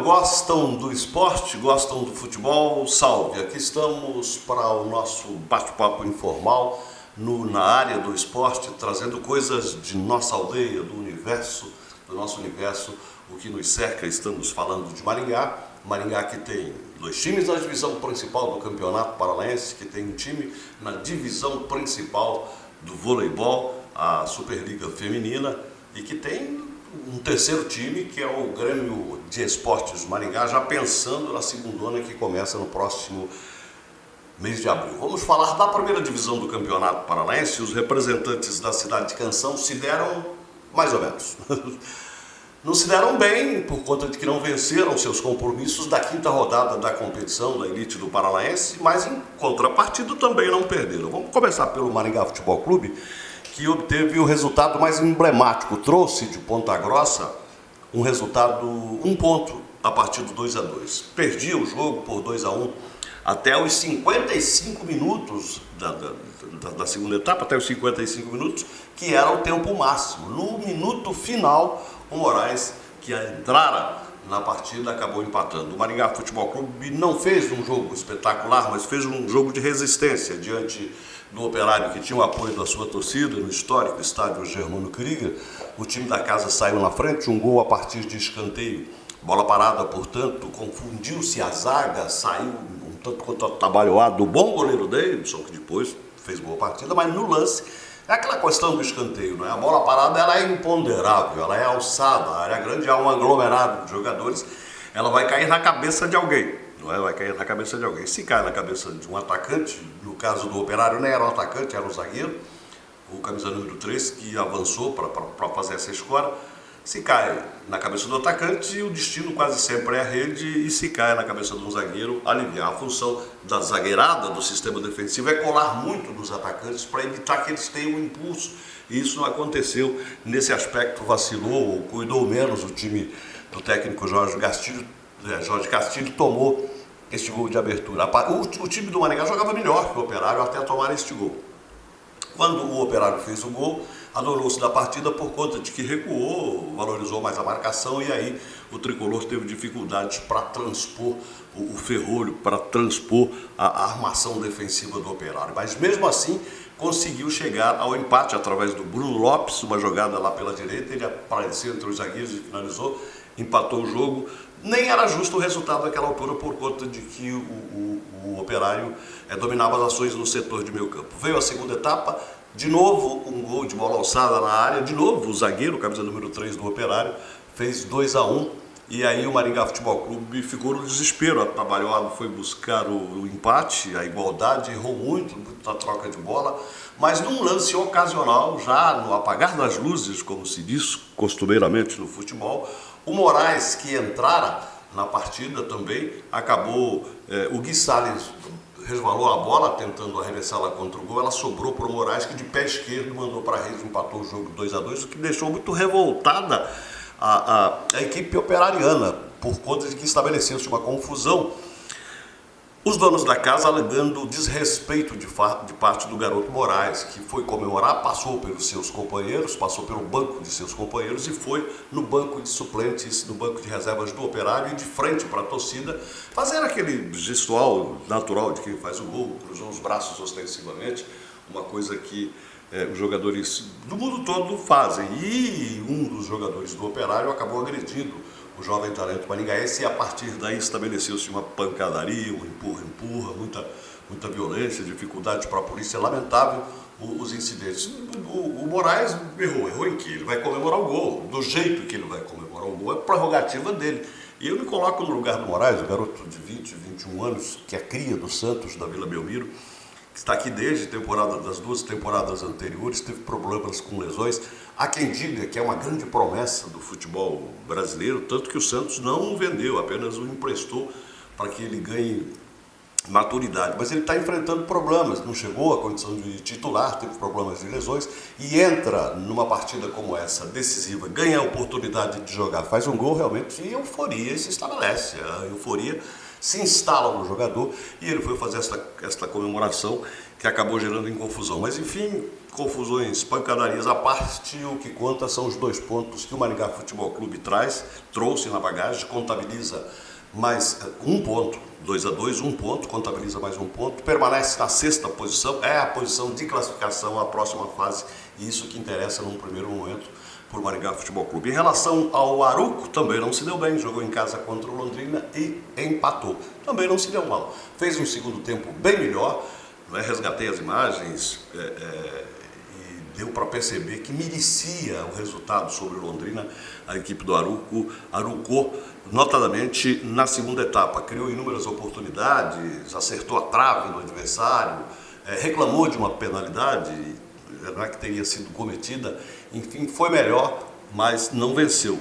gostam do esporte, gostam do futebol? Salve! Aqui estamos para o nosso bate-papo informal na área do esporte, trazendo coisas de nossa aldeia, do nosso universo, o que nos cerca. Estamos falando de Maringá. Maringá que tem 2 times na divisão principal do Campeonato Paranaense, que tem um time na divisão principal do voleibol, a Superliga Feminina, e que tem um terceiro time, que é o Grêmio de Esportes Maringá, já pensando na segundona que começa no próximo mês de abril. Vamos falar da primeira divisão do Campeonato Paranaense. Os representantes da cidade de Canção se deram mais ou menos. Não se deram bem por conta de que não venceram seus compromissos da 5ª rodada da competição da elite do Paranaense, mas em contrapartida também não perderam. Vamos começar pelo Maringá Futebol Clube, que obteve o resultado mais emblemático, trouxe de Ponta Grossa um ponto a partir do 2-2. Perdia o jogo por 2-1 até os 55 minutos da segunda etapa, até os 55 minutos, que era o tempo máximo. No minuto final, o Moraes, que entrara na partida, acabou empatando. O Maringá Futebol Clube não fez um jogo espetacular, mas fez um jogo de resistência diante do Operário, que tinha o apoio da sua torcida no histórico estádio Germano Krieger. O time da casa saiu na frente, um gol a partir de escanteio. Bola parada, portanto, confundiu-se a zaga, saiu um tanto quanto atabalhoado do bom goleiro Davidson, que depois fez boa partida, mas no lance é aquela questão do escanteio, não é? A bola parada ela é imponderável, ela é alçada, a área grande há um aglomerado de jogadores, ela vai cair na cabeça de alguém. Não é? Vai cair na cabeça de alguém. Se cai na cabeça de um atacante, no caso do Operário nem era um atacante, era um zagueiro, o camisa número 3, que avançou para fazer essa escora. Se cai na cabeça do atacante, o destino quase sempre é a rede, e se cai na cabeça de um zagueiro, aliviar. A função da zagueirada do sistema defensivo é colar muito nos atacantes para evitar que eles tenham um impulso. E isso não aconteceu. Nesse aspecto vacilou, ou cuidou menos o time do técnico Jorge Castilho tomou este gol de abertura. O time do Maringá jogava melhor que o Operário até tomar este gol. Quando o Operário fez o gol, adorou-se da partida por conta de que recuou, valorizou mais a marcação, e aí o tricolor teve dificuldades para transpor o ferrolho, para transpor a armação defensiva do Operário. Mas mesmo assim conseguiu chegar ao empate através do Bruno Lopes, uma jogada lá pela direita, ele apareceu entre os zagueiros e finalizou, empatou o jogo. Nem era justo o resultado naquela altura por conta de que o Operário dominava as ações no setor de meio campo. Veio a segunda etapa, de novo um gol de bola alçada na área, de novo o zagueiro, camisa número 3 do Operário, fez 2-1, e aí o Maringá Futebol Clube ficou no desespero. Atabalhoado foi buscar o empate, a igualdade, errou muito na troca de bola, mas num lance ocasional, já no apagar das luzes, como se diz costumeiramente no futebol, o Moraes, que entrara na partida também, acabou, o Gui Salles resvalou a bola tentando arremessá-la contra o gol, ela sobrou para o Moraes, que de pé esquerdo mandou para a rede, empatou o jogo 2-2, o que deixou muito revoltada a equipe operariana, por conta de que estabeleceu-se uma confusão. Os donos da casa alegando desrespeito de parte do garoto Moraes, que foi comemorar, passou pelos seus companheiros, passou pelo banco de seus companheiros e foi no banco de suplentes, no banco de reservas do Operário, e de frente para a torcida, fazer aquele gestual natural de quem faz o gol, cruzou os braços ostensivamente, uma coisa que os jogadores do mundo todo fazem. E um dos jogadores do Operário acabou agredindo o jovem talento maringaense, e a partir daí estabeleceu-se uma pancadaria, um empurra-empurra, muita violência, dificuldade para a polícia. Lamentável os incidentes. O Moraes errou em que ele vai comemorar o gol, do jeito que ele vai comemorar o gol, é prerrogativa dele. E eu me coloco no lugar do Moraes, o garoto de 20, 21 anos, que é cria do Santos, da Vila Belmiro, que está aqui desde das 2 temporadas anteriores, teve problemas com lesões. Há quem diga que é uma grande promessa do futebol brasileiro, tanto que o Santos não o vendeu, apenas o emprestou para que ele ganhe maturidade. Mas ele está enfrentando problemas, não chegou à condição de titular, teve problemas de lesões, e entra numa partida como essa, decisiva, ganha a oportunidade de jogar, faz um gol, realmente, e euforia se estabelece. A euforia se instala no jogador, e ele foi fazer esta comemoração, que acabou gerando em confusão. Mas enfim, confusões, pancadarias à parte, o que conta são os 2 pontos que o Maringá Futebol Clube trouxe na bagagem, contabiliza mais 1 ponto, 2-2, 1 ponto, contabiliza mais 1 ponto, permanece na 6ª posição, é a posição de classificação à próxima fase, e isso que interessa num primeiro momento para o Maringá Futebol Clube. Em relação ao Arouco, também não se deu bem, jogou em casa contra o Londrina e empatou. Também não se deu mal. Fez um segundo tempo bem melhor, resgatei as imagens e deu para perceber que merecia o resultado sobre o Londrina. A equipe do Arouco, notadamente na segunda etapa, criou inúmeras oportunidades, acertou a trave do adversário, reclamou de uma penalidade que teria sido cometida, enfim, foi melhor, mas não venceu.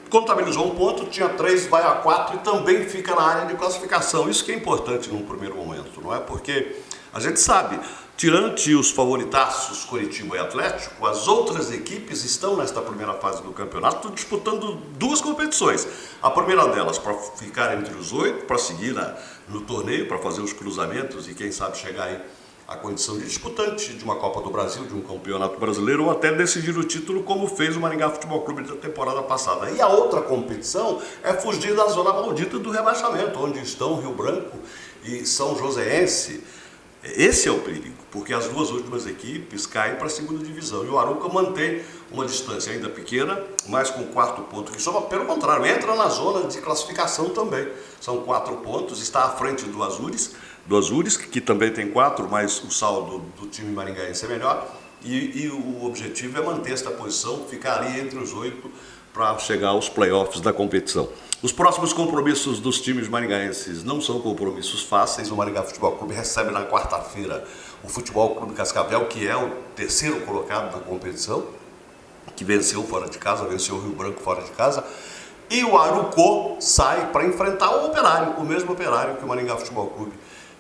Contabilizou 1 ponto, tinha 3, vai a 4 e também fica na área de classificação. Isso que é importante num primeiro momento, não é? Porque a gente sabe, tirando os favoritaços Coritiba e Atlético, as outras equipes estão nesta primeira fase do campeonato disputando 2 competições. A primeira delas para ficar entre os 8, para seguir no torneio, para fazer os cruzamentos e quem sabe chegar aí a condição de disputante de uma Copa do Brasil, de um campeonato brasileiro ou até decidir o título como fez o Maringá Futebol Clube da temporada passada. E a outra competição é fugir da zona maldita do rebaixamento, onde estão Rio Branco e São Joséense. Esse é o perigo, porque as 2 últimas equipes caem para a 2ª divisão e o Arouca mantém uma distância ainda pequena, mas com o 4º ponto que soma, pelo contrário, entra na zona de classificação também. São 4 pontos, está à frente do Azures, que também tem 4, mas o saldo do time maringaense é melhor e o objetivo é manter esta posição, ficar ali entre os 8 para chegar aos playoffs da competição. Os próximos compromissos dos times maringaenses não são compromissos fáceis. O Maringá Futebol Clube recebe na quarta-feira o Futebol Clube Cascavel, que é o 3º colocado na competição, que venceu fora de casa, venceu o Rio Branco fora de casa. E o Arouco sai para enfrentar o Operário, o mesmo Operário que o Maringá Futebol Clube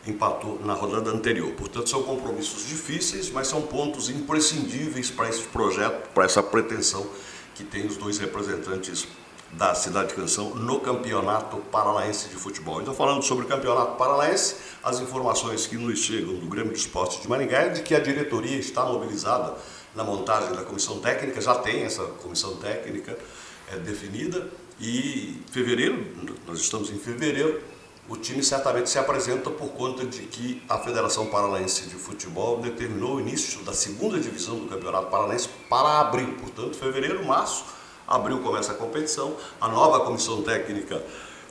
empatou na rodada anterior. Portanto, são compromissos difíceis, mas são pontos imprescindíveis para esse projeto, para essa pretensão que tem os 2 representantes da Cidade de Canção no Campeonato Paranaense de Futebol. Então, falando sobre o Campeonato Paranaense, as informações que nos chegam do Grêmio de Esporte de Maringá é de que a diretoria está mobilizada na montagem da comissão técnica, já tem essa comissão técnica definida, e fevereiro, nós estamos em fevereiro, o time certamente se apresenta por conta de que a Federação Paranaense de Futebol determinou o início da 2ª divisão do Campeonato Paranaense para abril. Portanto, fevereiro, março, abril começa a competição. A nova comissão técnica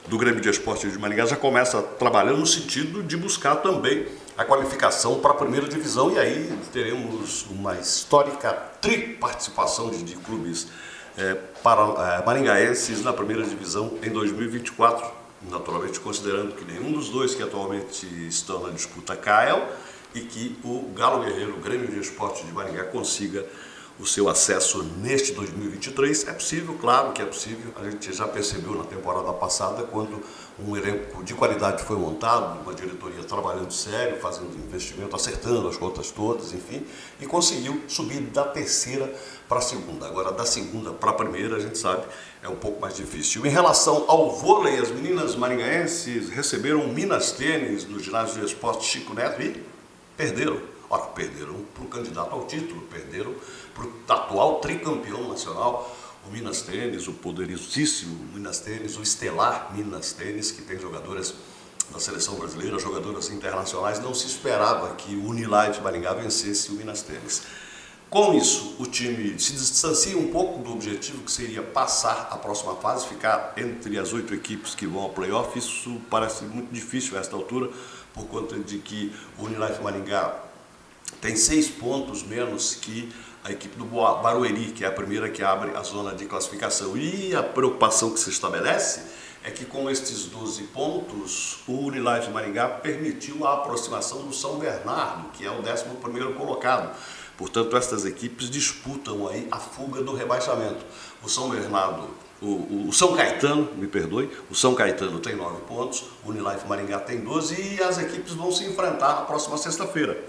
do Grêmio de Esporte de Maringá já começa trabalhando no sentido de buscar também a qualificação para a 1ª divisão, e aí teremos uma histórica triparticipação de clubes maringaenses na 1ª divisão em 2024. Naturalmente considerando que nenhum dos 2 que atualmente estão na disputa caiam e que o Galo Guerreiro, o Grêmio de Esporte de Maringá, consiga o seu acesso neste 2023. É possível, claro que é possível, a gente já percebeu na temporada passada quando um elenco de qualidade foi montado, uma diretoria trabalhando sério, fazendo investimento, acertando as contas todas, enfim, e conseguiu subir da 3ª para a 2ª. Agora, da 2ª para a 1ª, a gente sabe, é um pouco mais difícil. Em relação ao vôlei, as meninas maringaenses receberam Minas Tênis no ginásio de esporte Chico Neto e perderam. Ora, perderam para o candidato ao título, perderam para o atual tricampeão nacional, o Minas Tênis, o poderosíssimo Minas Tênis, o estelar Minas Tênis, que tem jogadoras da seleção brasileira, jogadoras internacionais. Não se esperava que o Unilife Maringá vencesse o Minas Tênis. Com isso, o time se distancia um pouco do objetivo que seria passar a próxima fase, ficar entre as 8 equipes que vão ao playoff. Isso parece muito difícil a esta altura, por conta de que o Unilife Maringá tem 6 pontos menos que a equipe do Barueri, que é a primeira que abre a zona de classificação. E a preocupação que se estabelece é que com estes 12 pontos, o Unilife Maringá permitiu a aproximação do São Bernardo, que é o 11º colocado. Portanto, estas equipes disputam aí a fuga do rebaixamento. O São Bernardo, o São Caetano, me perdoe, o São Caetano tem 9 pontos, o Unilife Maringá tem 12 e as equipes vão se enfrentar na próxima sexta-feira,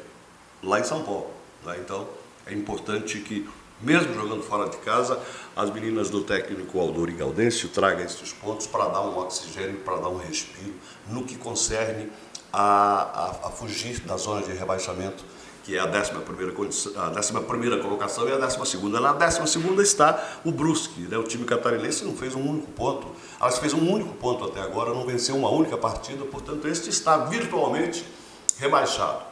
lá em São Paulo. Então, é importante que, mesmo jogando fora de casa, as meninas do técnico Aldori Gaudêncio tragam esses pontos para dar um oxigênio, para dar um respiro no que concerne a fugir da zona de rebaixamento, que é a 11ª colocação e a 12ª. Na 12ª está o Brusque, né? O time catarinense não fez um único ponto, aliás, fez um único ponto até agora, não venceu uma única partida, portanto este está virtualmente rebaixado.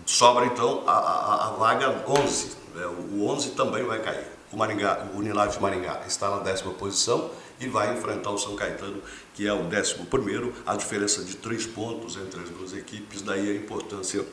Sobra então a vaga 11, né? O 11 também vai cair. O Unilag de Maringá está na 10ª posição e vai enfrentar o São Caetano, que é o 11º, a diferença de 3 pontos entre as duas equipes, daí a importância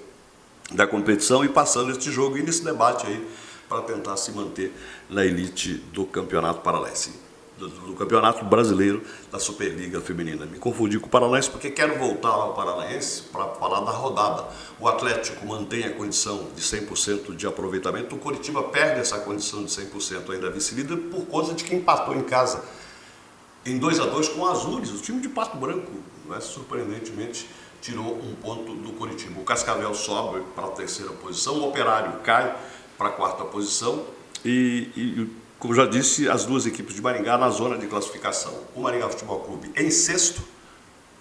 da competição e passando este jogo e nesse debate aí para tentar se manter na elite do Campeonato Paranaense, do Campeonato Brasileiro da Superliga Feminina. Me confundi com o Paranaense porque quero voltar ao Paranaense para falar da rodada. O Atlético mantém a condição de 100% de aproveitamento, o Coritiba perde essa condição de 100% ainda vice-líder por causa de que empatou em casa em 2-2 com o Azures, o time de Pato Branco, né? Surpreendentemente tirou um ponto do Coritiba. O Cascavel sobe para a 3ª posição, o Operário cai para a 4ª posição e, como já disse, as duas equipes de Maringá na zona de classificação. O Maringá Futebol Clube em 6º,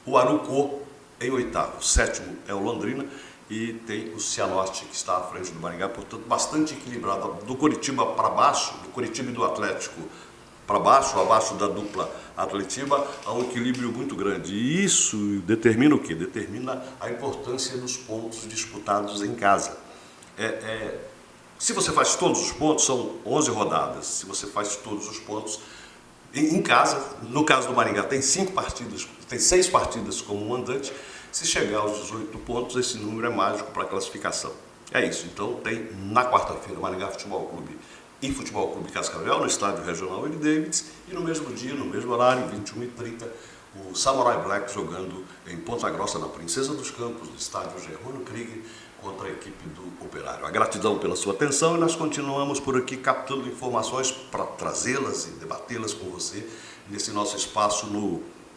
o Arucó em 8º, 7º é o Londrina e tem o Cianorte que está à frente do Maringá, portanto bastante equilibrado. Do Coritiba para baixo, do Coritiba e do Atlético para baixo, abaixo da dupla Atletiba, há um equilíbrio muito grande. E isso determina o quê? Determina a importância dos pontos disputados em casa. Se você faz todos os pontos, são 11 rodadas. Se você faz todos os pontos em casa, no caso do Maringá, tem 6 partidas como mandante. Se chegar aos 18 pontos, esse número é mágico para a classificação. É isso. Então tem na quarta-feira Maringá Futebol Clube e Futebol Clube Cascavel, no estádio regional L. Davids, e no mesmo dia, no mesmo horário, 21h30, o Samurai Black jogando em Ponta Grossa, na Princesa dos Campos, no estádio Germano Krieger, contra a equipe do Operário. A gratidão pela sua atenção e nós continuamos por aqui captando informações para trazê-las e debatê-las com você nesse nosso espaço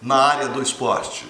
na área do esporte.